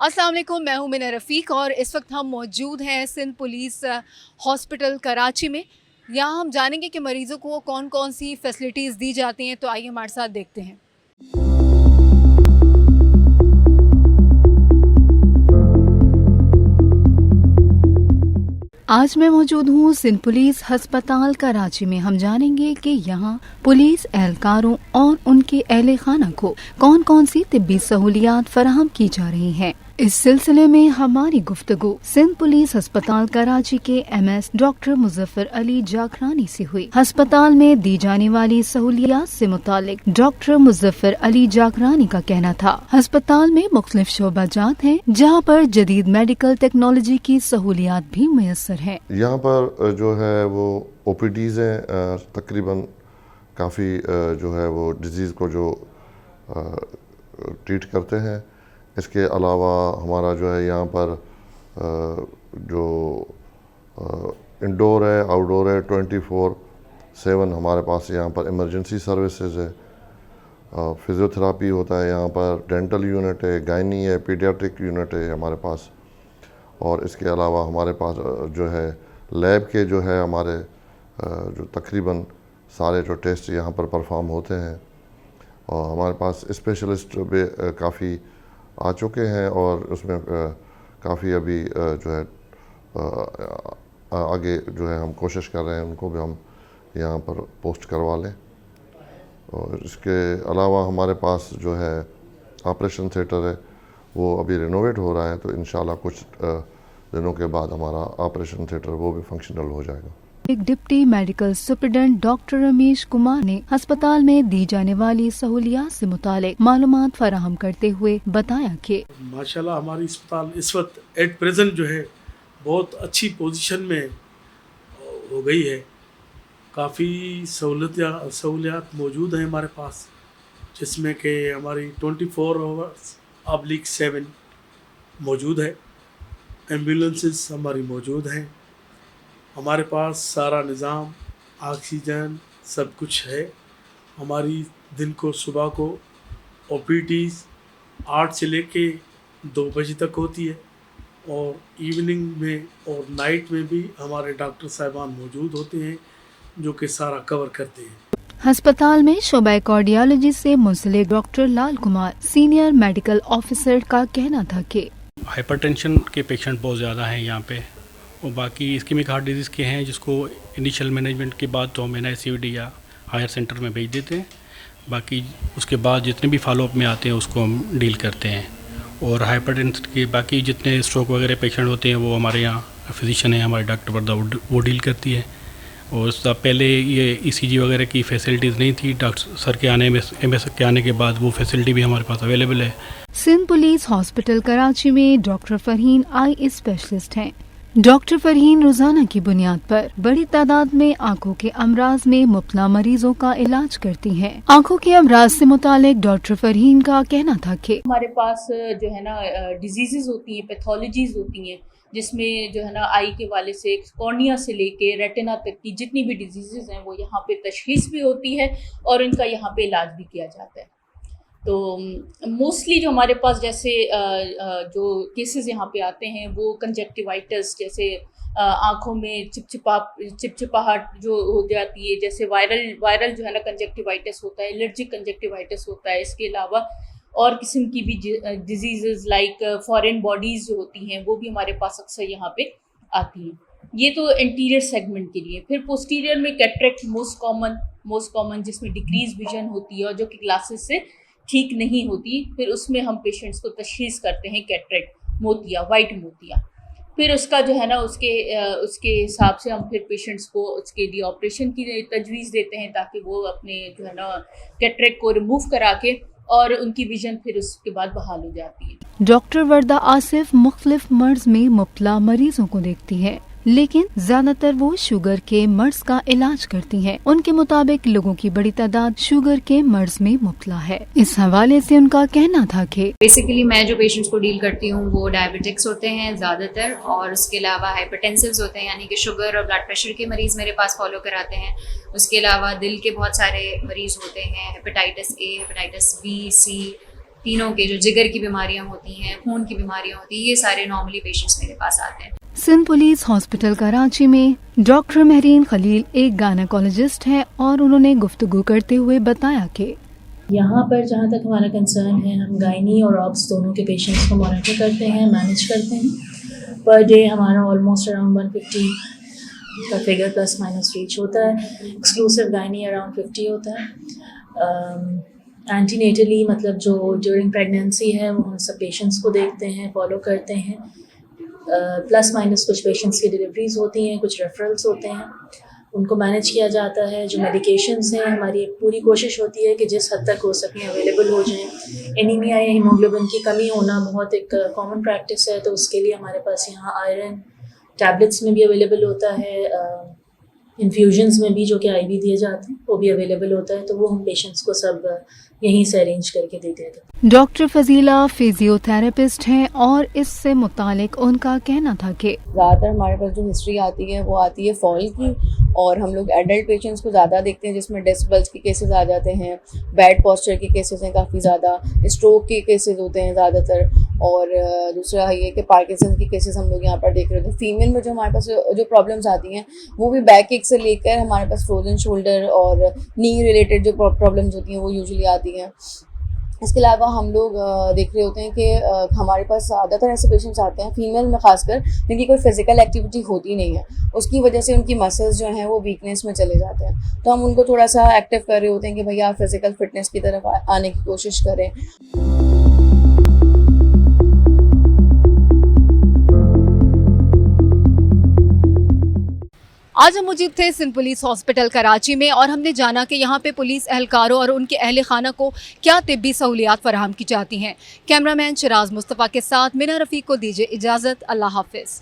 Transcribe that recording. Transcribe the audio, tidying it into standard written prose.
अस्सलाम वालेकुम, मैं हूं मिना रफ़ीक और इस वक्त हम मौजूद हैं सिंध पुलिस हॉस्पिटल कराची में। यहाँ हम जानेंगे कि मरीज़ों को कौन कौन सी फैसिलिटीज़ दी जाती हैं, तो आइए हमारे साथ देखते हैं। आज मैं मौजूद हूँ सिंध पुलिस अस्पताल कराची में। हम जानेंगे कि यहाँ पुलिस एहलकारों और उनके अहले खाना को कौन कौन सी तिब्बी सहूलियात फराहम की जा रही हैं। इस सिलसिले में हमारी गुफ्तगू सिंध पुलिस अस्पताल कराची के MS डॉक्टर मुजफ्फर अली जाखरानी से हुई। अस्पताल में दी जाने वाली सहूलियात से मुतालिक डॉक्टर मुजफ्फर अली जाखरानी का कहना था, अस्पताल में मुख्तलिफ शोबाजात हैं जहाँ पर जदीद मेडिकल टेक्नोलॉजी की सहूलियात भी मुयस्सर है। यहाँ पर जो है वो OPDs हैं, तकरीबन काफ़ी जो है वो डिजीज़ को जो ट्रीट करते हैं। इसके अलावा हमारा जो है यहाँ पर जो इंडोर है, आउटडोर है, 24/7 हमारे पास यहाँ पर इमरजेंसी सर्विसेज है। फिज़ियोथेरापी होता है यहाँ पर, डेंटल यूनिट है, गायनी है, पीडियाट्रिक यूनिट है हमारे पास। और इसके अलावा हमारे पास जो है लैब के जो है हमारे जो तकरीबन सारे जो टेस्ट यहाँ पर परफॉर्म होते हैं। और हमारे पास स्पेशलिस्ट भी काफ़ी आ चुके हैं और उसमें काफ़ी अभी जो है आगे जो है हम कोशिश कर रहे हैं उनको भी हम यहाँ पर पोस्ट करवा लें। और इसके अलावा हमारे पास जो है ऑपरेशन थिएटर है, वो अभी रिनोवेट हो रहा है, तो इंशाल्लाह कुछ दिनों के बाद हमारा ऑपरेशन थिएटर वो भी फंक्शनल हो जाएगा। एक deputy medical superintendent doctor Ramesh Kumar ने अस्पताल में दी जाने वाली सहूलियात से मुतालिक मालूमात फराहम करते हुए बताया कि माशाल्लाह हमारी अस्पताल इस वक्त एट प्रेजेंट जो है बहुत अच्छी पोजीशन में हो गई है। काफ़ी सहूलियात मौजूद हैं हमारे पास, जिसमें कि हमारी 24/7 मौजूद है। एम्बुलेंसेस हमारी मौजूद हैं। हमारे पास सारा निज़ाम, ऑक्सीजन, सब कुछ है। हमारी दिन को सुबह को OPDs 8 से लेके 2 बजे तक होती है और इवनिंग में और नाइट में भी हमारे डॉक्टर साहिबान मौजूद होते हैं जो कि सारा कवर करते हैं। अस्पताल में शोबा कार्डियोलॉजी से मुंसलिक डॉक्टर लाल कुमार सीनियर मेडिकल ऑफिसर का कहना था कि हाइपरटेंशन के पेशेंट बहुत ज़्यादा हैं यहाँ पे, और बाकी इस्कीमिक हार्ट डिजीज़ के हैं जिसको इनिशियल मैनेजमेंट के बाद तो हम NICUD या हायर सेंटर में भेज देते हैं। बाकी उसके बाद जितने भी फॉलोअप में आते हैं उसको हम डील करते हैं। और हाइपरटेंशन के बाकी जितने स्ट्रोक वगैरह पेशेंट होते हैं वो हमारे यहाँ फिजिशियन है, हमारी डॉक्टर वर्दा वो डील करती है। और उसका पहले ये ECG वगैरह की फैसिलिटीज़ नहीं थी। डॉक्टर सर के आने में MS के आने के बाद वो फैसिलिटी भी हमारे पास अवेलेबल है। सिंध पुलिस हॉस्पिटल कराची में डॉक्टर फरहीन आई स्पेशलिस्ट हैं। डॉक्टर फरहीन रोजाना की बुनियाद पर बड़ी तादाद में आंखों के अमराज में मुब्तला मरीजों का इलाज करती हैं। आंखों के अमराज से मुतालिक डॉक्टर फरहीन का कहना था कि हमारे पास जो है ना डिजीजेज होती हैं, पैथोलॉजीज होती हैं, जिसमें जो है ना आई के वाले से कॉर्निया से लेके रेटिना तक की जितनी भी डिजीजेज हैं वो यहाँ पे तशखीस भी होती है और इनका यहाँ पे इलाज भी किया जाता है। तो मोस्टली जो हमारे पास जैसे जो केसेस यहाँ पे आते हैं वो कंजक्टिवाइटिस, जैसे आँखों में चिपचिपाहट जो हो जाती है, जैसे वायरल जो है ना कंजक्टिवाइटिस होता है, एलर्जिक कंजक्टिवाइटिस होता है। इसके अलावा और किस्म की भी डिजीज़ लाइक फॉरेन बॉडीज़ जो होती हैं वो भी हमारे पास अक्सर यहाँ पे आती हैं। ये तो एंटीरियर सेगमेंट के लिए। फिर पोस्टीरियर में कैटरेक्ट मोस्ट कॉमन जिसमें डिक्रीज विजन होती है और जो कि ग्लासेस से ठीक नहीं होती, फिर उसमें हम पेशेंट्स को तशखीस करते हैं कैटरेक्ट, मोतिया, वाइट मोतिया। फिर उसका जो है ना उसके हिसाब से हम फिर पेशेंट्स को उसके लिए ऑपरेशन की तजवीज़ देते हैं ताकि वो अपने जो है ना कैटरेक्ट को रिमूव करा के और उनकी विजन फिर उसके बाद बहाल हो जाती है। डॉक्टर वर्दा आसिफ मुख्तलिफ मर्ज में मुब्तला मरीजों को देखती है, लेकिन ज्यादातर वो शुगर के मर्ज का इलाज करती हैं। उनके मुताबिक लोगों की बड़ी तादाद शुगर के मर्ज में मुब्तला है। इस हवाले से उनका कहना था कि बेसिकली मैं जो पेशेंट्स को डील करती हूँ वो डायबिटिक्स होते हैं ज़्यादातर, और उसके अलावा हाइपरटेंसिव्स होते हैं, यानी कि शुगर और ब्लड प्रेशर के मरीज़ मेरे पास फॉलो कराते हैं। उसके अलावा दिल के बहुत सारे मरीज़ होते हैं, hepatitis A, hepatitis B, C, तीनों के जो जिगर की बीमारियां होती हैं, खून की बीमारियां होती हैं, ये सारे नॉर्मली पेशेंट्स मेरे पास आते हैं। सिंध पुलिस हॉस्पिटल कराची में डॉक्टर महरीन खलील एक गायनेकोलॉजिस्ट हैं और उन्होंने गुफ्तगू करते हुए बताया कि यहाँ पर जहाँ तक हमारा कंसर्न है, हम गायनी और ऑब्स दोनों के पेशेंट्स को मॉनिटर करते हैं, मैनेज करते हैं। पर डे हमारा ऑलमोस्ट अराउंड 150 का फिगर प्लस माइनस रीच होता है। एक्सक्लूसिव गायनी अराउंड 50 होता है। एंटीनेटली मतलब जो ड्यूरिंग प्रेगनेंसी है वो हम सब पेशेंट्स को देखते हैं, फॉलो करते हैं। प्लस माइनस कुछ पेशेंट्स की डिलीवरीज होती हैं, कुछ रेफरल्स होते हैं, उनको मैनेज किया जाता है। जो मेडिकेशंस हैं, हमारी पूरी कोशिश होती है कि जिस हद तक हो सकें अवेलेबल हो जाएं। एनीमिया या हीमोग्लोबिन की कमी होना बहुत एक कॉमन प्रैक्टिस है, तो उसके लिए हमारे पास यहाँ आयरन टैबलेट्स में भी अवेलेबल होता है, इन्फ्यूजन्स में भी जो कि IV दिए जाते हैं वो भी अवेलेबल होता है, तो वो हम पेशेंट्स को सब यहीं से अरेंज करके देते हैं। डॉक्टर फजीला फिजियोथेरेपिस्ट हैं और इससे मुतालिक उनका कहना था कि ज़्यादातर हमारे पास जो हिस्ट्री आती है वो आती है फॉल की, और हम लोग एडल्ट पेशेंट्स को ज़्यादा देखते हैं जिसमें डिस्क बल्ज के केसेस आ जाते हैं, बैड पोस्चर के केसेस हैं काफ़ी ज़्यादा, स्ट्रोक के केसेस होते हैं ज़्यादातर, और दूसरा ये कि पार्किंसन के केसेस हम लोग यहाँ पर देख रहे होते हैं। फीमेल में जो हमारे पास जो प्रॉब्लम्स आती हैं वो भी बैक एक से लेकर हमारे पास फ्रोजन शोल्डर और नी रिलेटेड जो प्रॉब्लम्स होती हैं वो यूजुअली आती हैं। इसके अलावा हम लोग देख रहे होते हैं कि हमारे पास ज़्यादातर ऐसे पेशेंट्स आते हैं, फीमेल में खासकर, जिनकी कोई फिजिकल एक्टिविटी होती नहीं है, उसकी वजह से उनकी मसल्स जो हैं वो वीकनेस में चले जाते हैं। तो हम उनको थोड़ा सा एक्टिव कर रहे होते हैं कि भैया आप फिजिकल फिटनेस की तरफ आने की कोशिश करें। आज हम मौजूद थे सिंध पुलिस हॉस्पिटल कराची में और हमने जाना कि यहाँ पे पुलिस एहलकारों और उनके अहल खाना को क्या तिब्बी सहूलियात फराहम की जाती हैं। कैमरामैन शिराज मुस्तफ़ा के साथ मिना रफ़ीक को दीजिए इजाज़त। अल्लाह हाफ़िज़।